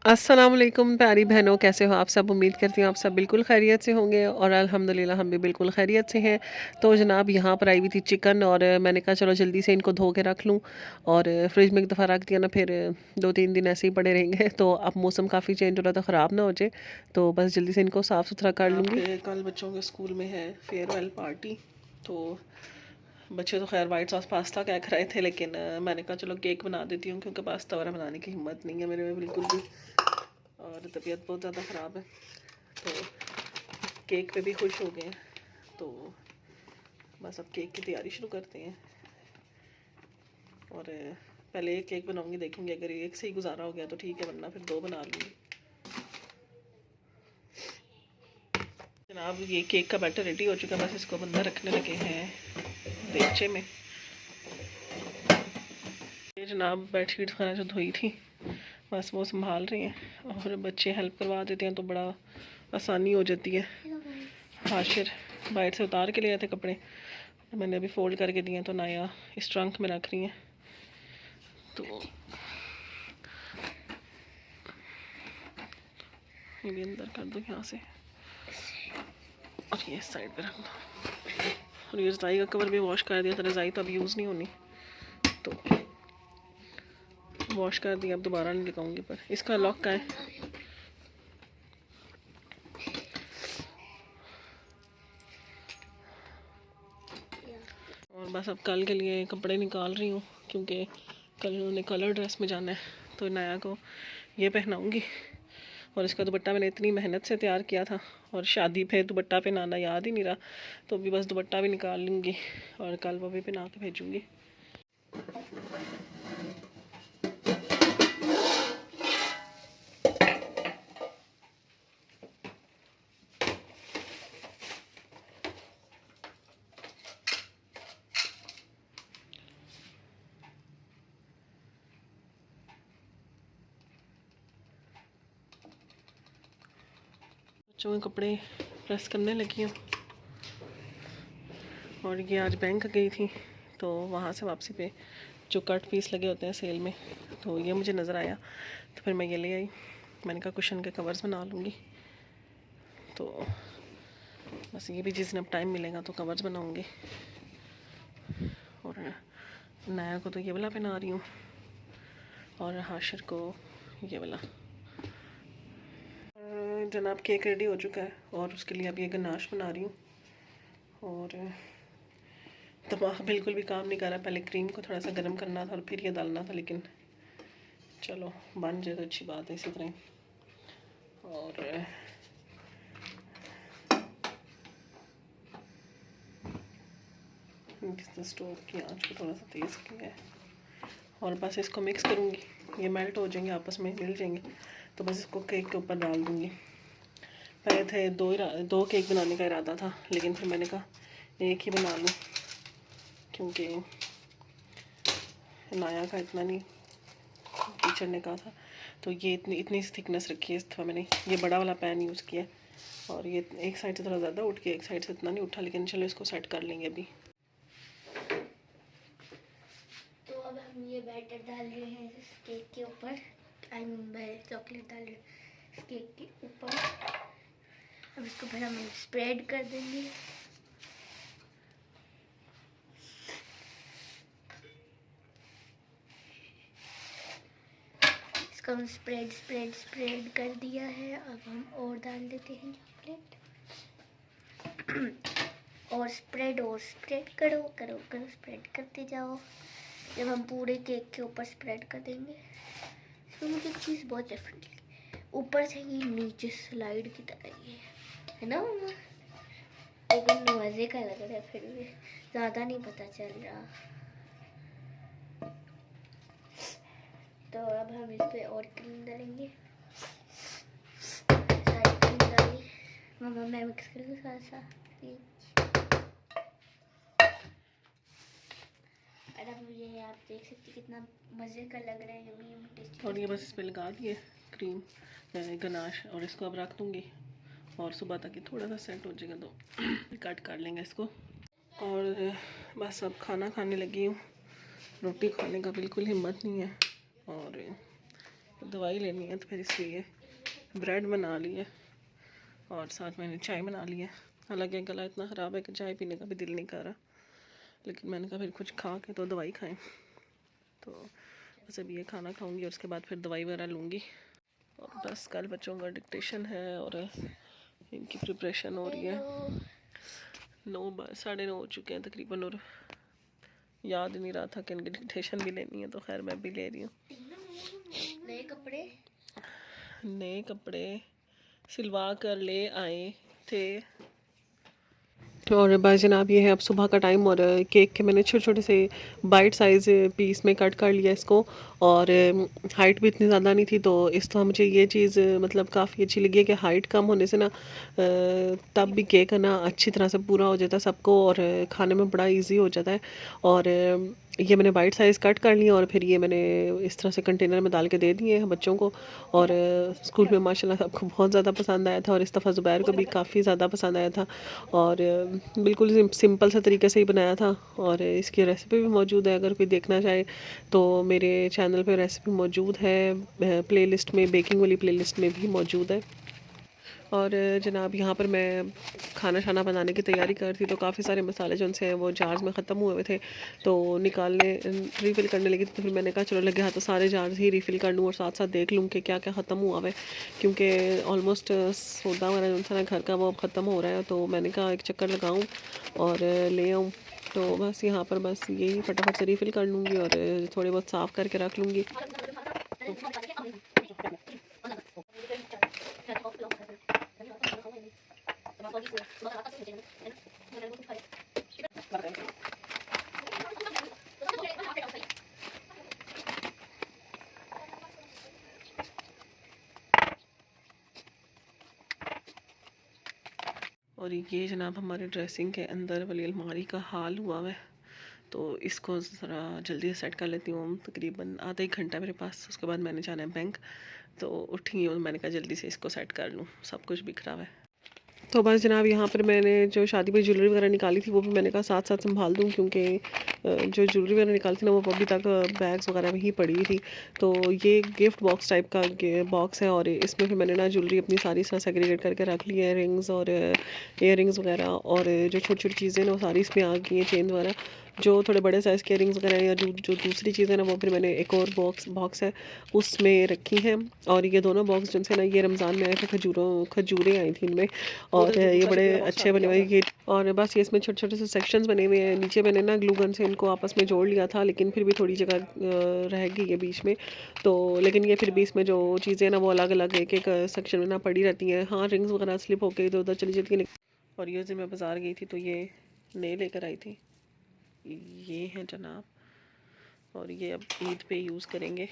अस्सलाम वालेकुम प्यारी बहनों, कैसे हो आप सब? उम्मीद करती हूँ आप सब बिल्कुल खैरियत से होंगे और अल्हम्दुलिल्लाह हम भी बिल्कुल खैरियत से हैं। तो जनाब यहाँ पर आई हुई थी चिकन और मैंने कहा चलो जल्दी से इनको धो के रख लूँ और फ्रिज में एक दफ़ा रख दिया ना फिर 2-3 दिन ऐसे ही पड़े रहेंगे। तो अब मौसम काफ़ी चेंज हो रहा था, ख़राब ना हो जाए, तो बस जल्दी से इनको साफ़ सुथरा कर लूँगी। कल बच्चों के स्कूल में है फेयरवेल पार्टी, तो बच्चे तो खैर वाइट सॉस पास्ता क्या कर रहे थे, लेकिन मैंने कहा चलो केक बना देती हूँ क्योंकि पास्ता वगैरह बनाने की हिम्मत नहीं है मेरे में बिल्कुल भी और तबीयत बहुत ज़्यादा ख़राब है। तो केक पे भी खुश हो गए हैं, तो बस अब केक की तैयारी शुरू करते हैं। और पहले एक केक बनाऊंगी, देखूंगी अगर एक से ही गुजारा हो गया तो ठीक है, वरना फिर 2 बना लूँगी। जनाब ये केक का बैटर रेडी हो चुका है, बस इसको अंदर रखने लगे हैं देगचे में। ये जनाब बेडशीट वगैरह जो धोई थी बस वो संभाल रही हैं और बच्चे हेल्प करवा देते हैं तो बड़ा आसानी हो जाती है। हाशिर बाहर से उतार के ले आए थे कपड़े, मैंने अभी फोल्ड करके दिए तो नया इस ट्रंक में रख रही हैं। तो ये भी अंदर कर दो यहाँ से और ये साइड पे रख दो। और ये रज़ाई का कवर भी वॉश कर दिया था, रज़ाई तो अभी यूज़ नहीं होनी, तो वॉश कर दिया, अब दोबारा नहीं लगाऊंगी। पर इसका लॉक का है, और बस अब कल के लिए कपड़े निकाल रही हूँ क्योंकि कल उन्होंने कलर ड्रेस में जाना है, तो नया को ये पहनाऊँगी। और इसका दुपट्टा मैंने इतनी मेहनत से तैयार किया था और शादी पे दुपट्टा पहनाना याद ही नहीं रहा, तो अभी बस दुपट्टा भी निकाल लूँगी और कल वो भी पहना के भेजूँगी। बच्चों के कपड़े प्रेस करने लगी हूँ और ये आज बैंक गई थी तो वहाँ से वापसी पे जो कट पीस लगे होते हैं सेल में, तो ये मुझे नज़र आया तो फिर मैं ये ले आई। मैंने कहा कुशन के कवर्स बना लूँगी, तो बस ये भी जिस दिन अब टाइम मिलेगा तो कवर्स बनाऊँगी। और नया को तो ये वाला पहना रही हूँ और हाशिर को ये वाला। जनाब केक रेडी हो चुका है और उसके लिए अब ये गनाश बना रही हूँ और दिमाग बिल्कुल भी काम नहीं कर रहा। पहले क्रीम को थोड़ा सा गर्म करना था और फिर ये डालना था, लेकिन चलो बन जाए तो अच्छी बात है इसी तरह। और स्टोव की आंच को थोड़ा सा तेज़ किया है और बस इसको मिक्स करूँगी, ये मेल्ट हो जाएंगे, आपस में मिल जाएंगे, तो बस इसको केक के ऊपर डाल दूँगी। पहले थे दो केक बनाने का इरादा था, लेकिन फिर मैंने कहा एक ही बना लूँ क्योंकि नाया का इतना नहीं चढ़ने का था। तो ये इतनी थिकनेस रखी है इस दफ़ा मैंने, ये बड़ा वाला पैन यूज़ किया और ये एक साइड से थोड़ा ज़्यादा उठ के एक साइड से इतना नहीं उठा, लेकिन चलो इसको सेट कर लेंगे अभी। तो अब हम ये बैटर डाल रहे हैं इस केक के ऊपर, आई मीन चॉकलेट डाल रहे हैं इस केक के ऊपर। अब इसको फिर हम स्प्रेड कर देंगे। इसको हम स्प्रेड कर दिया है। अब हम और डाल देते हैं चॉकलेट और स्प्रेड करो स्प्रेड करते जाओ। जब हम पूरे केक के ऊपर स्प्रेड कर देंगे, इसमें मुझे एक चीज़ बहुत डिफरेंट लगी, ऊपर से ये नीचे स्लाइड की तरह ये है ना मम्मा, लेकिन मज़े का लग रहा है, फिर भी ज़्यादा नहीं पता चल रहा। तो अब हम इस पे और क्रीम डालेंगे, सारी क्रीम डाली मम्मा, मैं मिक्स कर दूँ सारा सा। और अब ये आप देख सकते कितना मज़े का लग रहा है, यम्मी टेस्टी। और ये बस इस पर लगा दिए क्रीम गनाश और इसको अब रख दूँगी और सुबह तक ये थोड़ा सा सेट हो जाएगा तो कट कर लेंगे इसको। और बस अब खाना खाने लगी हूँ, रोटी खाने का बिल्कुल हिम्मत नहीं है और दवाई लेनी है तो फिर इसलिए ब्रेड बना ली है और साथ मैंने चाय बना ली है। हालांकि गला इतना ख़राब है कि चाय पीने का भी दिल नहीं कर रहा, लेकिन मैंने कहा फिर कुछ खा के तो दवाई खाएं। तो बस अभी ये खाना खाऊंगी और उसके बाद फिर दवाई वगैरह लूँगी। और बस कल बच्चों का डिक्टेशन है और इनकी प्रिपरेशन हो रही है। 9 हो चुके हैं तकरीबन और याद नहीं रहा था कि इनकी डिक्टेशन भी लेनी है, तो खैर मैं भी ले रही हूँ। नए कपड़े सिलवा कर ले आए थे। और भाई जनाब ये है अब सुबह का टाइम और केक के मैंने छोटे छोटे से बाइट साइज़ पीस में कट कर लिया इसको। और हाइट भी इतनी ज़्यादा नहीं थी, तो इस तो मुझे ये चीज़ मतलब काफ़ी अच्छी लगी है कि हाइट कम होने से ना तब भी केक ना अच्छी तरह से पूरा हो जाता है सबको और खाने में बड़ा इजी हो जाता है। और ये मैंने बाइट साइज़ कट कर लिया और फिर ये मैंने इस तरह से कंटेनर में डाल के दे दिए हैं बच्चों को। और स्कूल में माशाल्लाह सबको बहुत ज़्यादा पसंद आया था और इस दफ़ा ज़ुबैर को भी काफ़ी ज़्यादा पसंद आया था। और बिल्कुल सिंपल सा तरीके से ही बनाया था और इसकी रेसिपी भी मौजूद है, अगर कोई देखना चाहे तो मेरे चैनल पे रेसिपी मौजूद है, प्लेलिस्ट में बेकिंग वाली प्लेलिस्ट में भी मौजूद है। और जनाब यहाँ पर मैं खाना शाना बनाने की तैयारी कर थी, तो काफ़ी सारे मसाले जो उनसे हैं वो जार्स में ख़त्म हुए हुए थे, तो निकालने रीफ़िल करने लगी थी। तो फिर मैंने कहा चलो लगे हाथ तो सारे जार्स ही रीफ़िल कर लूँ और साथ साथ देख लूँ कि क्या क्या ख़त्म हुआ है, क्योंकि ऑलमोस्ट सौदा वगैरह जो था ना घर का वो अब ख़त्म हो रहा है। तो मैंने कहा एक चक्कर लगाऊँ और ले आऊँ। तो बस यहाँ पर बस यही फटाफट से रीफ़िल कर लूँगी और थोड़े बहुत साफ़ करके रख लूँगी। और ये जनाब हमारे ड्रेसिंग के अंदर वाली अलमारी का हाल हुआ है, तो इसको ज़रा जल्दी से सेट कर लेती हूँ। तकरीबन आधा एक घंटा मेरे पास, उसके बाद मैंने जाना है बैंक। तो उठी हूँ, मैंने कहा जल्दी से इसको सेट कर लूँ, सब कुछ बिखरा हुआ है। तो बस जनाब यहाँ पर मैंने जो शादी में ज्वेलरी वगैरह निकाली थी वो भी मैंने कहा साथ साथ संभाल दूँ, क्योंकि जो ज्वेलरी वगैरह निकाली थी ना वो अभी तक बैग्स वगैरह में ही पड़ी हुई थी। तो ये गिफ्ट बॉक्स टाइप का बॉक्स है और इसमें फिर मैंने ना ज्वेलरी अपनी सारी इस तरह सेग्रीगेट करके रख ली है, रिंग्स और इयर रिंग्स वगैरह, और जो छोटी छोटी चीज़ें ना वो सारी इसमें आ गई हैं, चेन वगैरह। जो थोड़े बड़े साइज़ के रिंग्स वगैरह या जो दूसरी चीज़ें ना वो फिर मैंने एक और बॉक्स है उसमें रखी हैं। और ये दोनों बॉक्स जिनसे ना ये रमज़ान में आए थे, खजूरें आई थी इनमें और ये बड़े अच्छे बने हुए ये। और बस ये इसमें छोटे छोटे से सेक्शंस बने हुए हैं। नीचे मैंने ना ग्लू गन से इनको आपस में जोड़ लिया था, लेकिन फिर भी थोड़ी जगह रह गई है बीच में। तो लेकिन ये फिर भी इसमें जो चीज़ें ना वो अलग अलग एक एक सेक्शन में ना पड़ी रहती हैं। हाँ, रिंग्स वगैरह स्लिप होकर इधर उधर चली जाती हैं। और ये मैं बाज़ार गई थी तो ये नए लेकर आई थी, ये हैं जनाब, और ये अब ईद पे यूज़ करेंगे।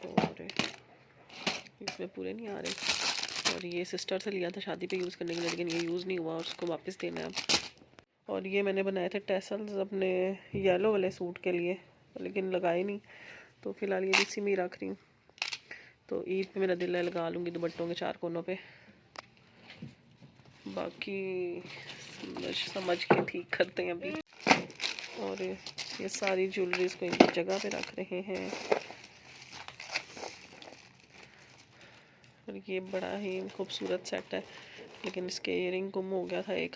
और इसमें पूरे नहीं आ रहे। और ये सिस्टर से लिया था शादी पे यूज़ करने के लिए, लेकिन ये यूज़ नहीं हुआ और उसको वापस देना है अब। और ये मैंने बनाए थे टेसल्स अपने येलो वाले सूट के लिए, लेकिन लगाए नहीं, तो फ़िलहाल ये इसी में ही रख रही हूँ। तो ईद पे मेरा दिल है लगा लूँगी दुपट्टों के 4 कोनों पे, बाकी समझ के ठीक करते हैं अभी। और ये सारी ज्वेलरीज को इनकी जगह पे रख रहे हैं। और ये बड़ा ही खूबसूरत सेट है, लेकिन इसके इयरिंग गुम हो गया था एक।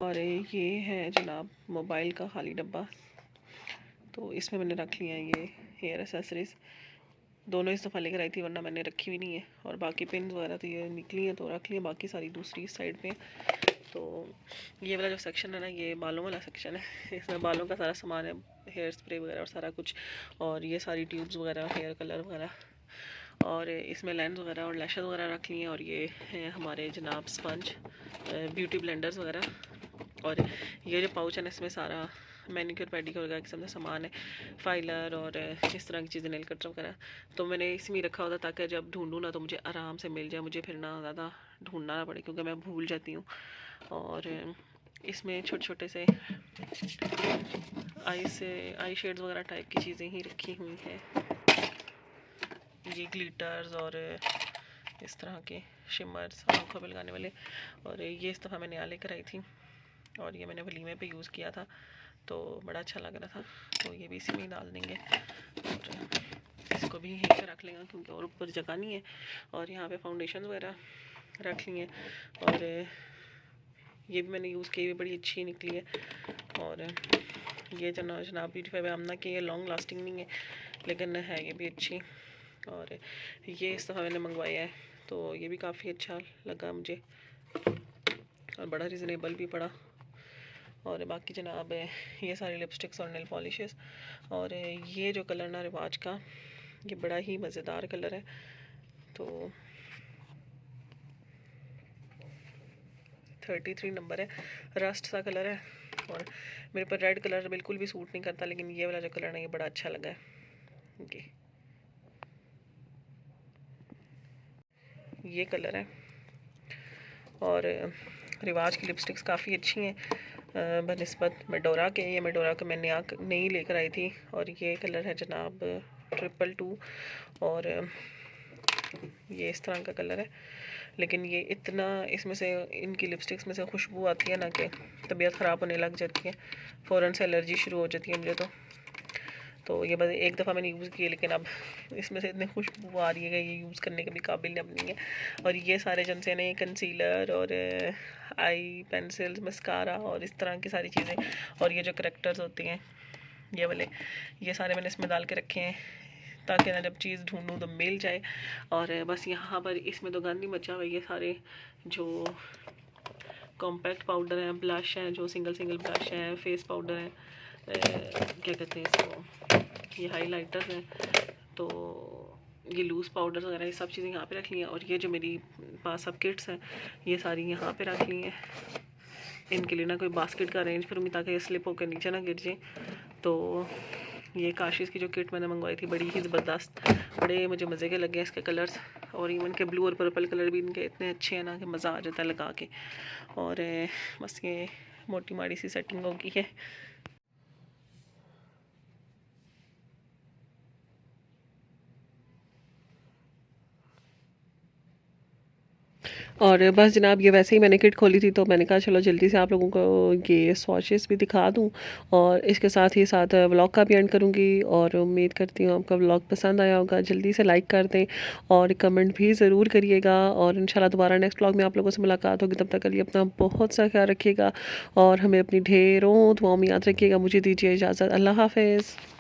और ये है जनाब मोबाइल का खाली डब्बा, तो इसमें मैंने रख लिया है ये हेयर एसेसरीज़। दोनों इस दफ़ा लेकर आई थी, वरना मैंने रखी हुई नहीं है। और बाकी पिन वगैरह तो ये निकली हैं तो रख लिए, बाकी सारी दूसरी साइड पे। तो ये वाला जो सेक्शन है ना, ये बालों वाला सेक्शन है। इसमें बालों का सारा सामान है, हेयर स्प्रे वगैरह और सारा कुछ। और ये सारी ट्यूब्स वगैरह, हेयर कलर वगैरह, और इसमें लेंस वगैरह और लैशेस वगैरह रख लिए हैं। और ये हैं हमारे जनाब स्पंज, ब्यूटी ब्लेंडर्स वगैरह। और ये जो पाउच है ना, इसमें सारा मैनिक्योर पेडिक्योर वगैरह किस्म का सामान है, फाइलर और इस तरह की चीज़ें, नेल कटर वगैरह। तो मैंने इसमें रखा होता ताकि जब ढूंढूँ ना तो मुझे आराम से मिल जाए, मुझे फिर ना ज़्यादा ढूंढना ना पड़े, क्योंकि मैं भूल जाती हूँ। और इसमें छोटे छोटे से आई शेड्स वगैरह टाइप की चीज़ें ही रखी हुई हैं, ये ग्लिटर्स और इस तरह के शिमर्स आँखों पे लगाने वाले। और ये इस दफ़ा मैं नया लेकर आई थी और ये मैंने वलीमे पे यूज़ किया था, तो बड़ा अच्छा लग रहा था। तो ये भी इसी में ही डाल देंगे और इसको भी यहीं पे रख लेंगे क्योंकि और ऊपर जगह नहीं है। और यहाँ पे फाउंडेशन वगैरह रख ली हैं और ये भी मैंने यूज़ की, भी बड़ी अच्छी निकली है। और ये जनाब ब्यूटीफाई आमना की, ये लॉन्ग लास्टिंग नहीं है लेकिन है ये भी अच्छी। और ये इस दफ़ा मैंने मंगवाया है तो ये भी काफ़ी अच्छा लगा मुझे और बड़ा रिजनेबल भी पड़ा। और बाकी जनाब ये सारी लिपस्टिक्स और नेल पॉलिशेस। और ये जो कलर ना रिवाज का, ये बड़ा ही मज़ेदार कलर है। तो 33 नंबर है, रस्ट सा कलर है और मेरे पर रेड कलर बिल्कुल भी सूट नहीं करता, लेकिन ये वाला जो कलर है ये बड़ा अच्छा लगा है। ये कलर है और रिवाज की लिपस्टिक्स काफ़ी अच्छी हैं बनिस्बत मेडोरा के। ये मेडोरा का मैं नई लेकर आई थी और ये कलर है जनाब 222 और ये इस तरह का कलर है। लेकिन ये इतना इसमें से इनकी लिपस्टिक्स में से खुशबू आती है ना कि तबीयत ख़राब होने लग जाती है, फ़ौरन से एलर्जी शुरू हो जाती है मुझे। तो ये बस एक दफ़ा मैंने यूज़ किया लेकिन अब इसमें से इतनी खुशबू आ रही है कि ये यूज़ करने के भी काबिल अब नहीं है। और ये सारे जन से ने कंसीलर और आई पेंसिल्स मस्कारा और इस तरह की सारी चीज़ें और ये जो करेक्टर्स होते हैं ये वाले, ये सारे मैंने इसमें डाल के रखे हैं ताकि ना जब चीज़ ढूंढूँ तो मिल जाए। और बस यहाँ पर इसमें तो गंद ही मचा हुआ, ये सारे जो कॉम्पैक्ट पाउडर हैं, ब्लश हैं, जो सिंगल ब्लश हैं, फेस पाउडर हैं, क्या कहते हैं इसको, ये हाइलाइटर्स हैं, तो ये लूज़ पाउडर वगैरह ये सब चीज़ें यहाँ पे रख ली हैं। और ये जो मेरी पास सब किट्स हैं ये सारी यहाँ पे रख ली हैं। इनके लिए ना कोई बास्केट का अरेंज करूँगी ताकि ये स्लिप होकर नीचे ना गिर जाए। तो ये काशिश की जो किट मैंने मंगवाई थी बड़ी ही ज़बरदस्त, बड़े मुझे मज़े के लगे इसके कलर्स। और इवन के ब्लू और पर्पल कलर भी इनके इतने अच्छे हैं ना कि मज़ा आ जाता है लगा के। और बस ये मोटी माड़ी सी सेटिंग हो गई है। और बस जनाब ये वैसे ही मैंने किट खोली थी तो मैंने कहा चलो जल्दी से आप लोगों को ये स्वॉचेस भी दिखा दूं और इसके साथ ही साथ व्लॉग का भी एंड करूंगी। और उम्मीद करती हूँ आपका व्लॉग पसंद आया होगा। जल्दी से लाइक कर दें और कमेंट भी ज़रूर करिएगा। और इंशाल्लाह दोबारा नेक्स्ट व्लॉग में आप लोगों से मुलाकात होगी। तब तक के लिए अपना बहुत सा ख्याल रखिएगा और हमें अपनी ढेरों दुआओं में याद रखिएगा। मुझे दीजिए इजाज़त। अल्लाह हाफ़िज़।